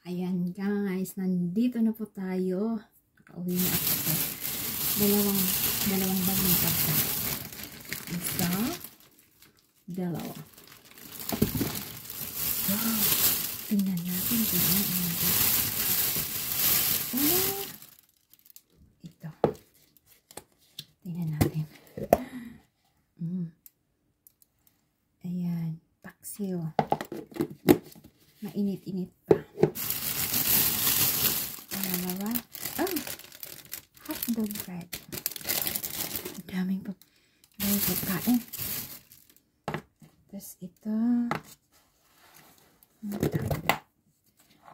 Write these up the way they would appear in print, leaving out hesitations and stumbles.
Ayan guys, nandito na po tayo. Nakauwi na ako sa dalawang bagong pagkain. Isa, dalawa. Wow! Tingnan natin kung ano ang natin. Ito. Tingnan natin. Ayan, paksiw. Mainit-init pa. Dalawa. Oh! Hotdog bread. Daming pagkain. Tapos ito.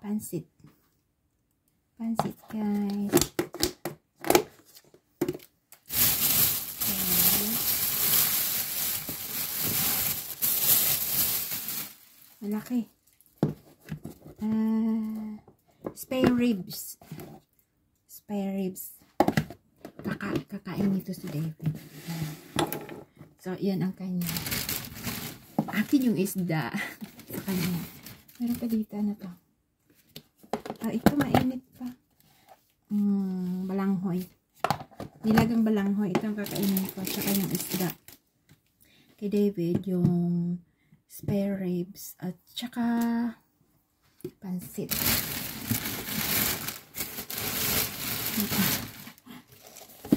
Pansit. Pansit guys. Malaki. Spare ribs. Spare ribs. Kakain nito si David. So, yan ang kanya. Akin yung isda. Sa kanya. Meron pa dito na to. Ito mainit pa. Balanghoy. Nilagang balanghoy. Ito ang kakainin ko. Saka yung isda. Kay David, yung spare ribs. At saka pansit.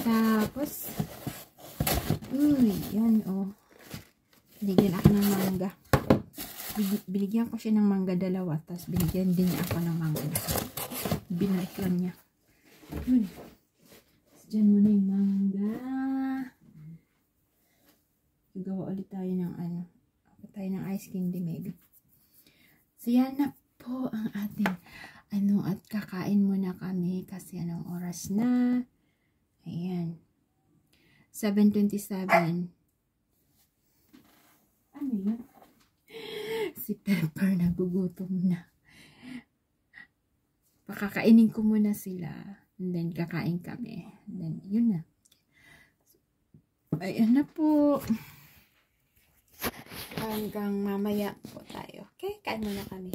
Tapos, yan binigyan ako ng mangga. Binigyan ko siya ng mangga dalawa. Tapos binigyan din niya ako ng mangga. Binalik lang niya. Diyan muna yung mangga. Gagawa ulit tayo ng ice candy maybe. So yan na po ang ating at kakain muna kami kasi anong oras na. Ayan. 7:27. Ano yun? Si Pepper nagugutom na. Pakakainin ko muna sila. And then kakain kami. And then yun na. Ayan na po. Hanggang mamaya po tayo. Okay? Kain muna kami.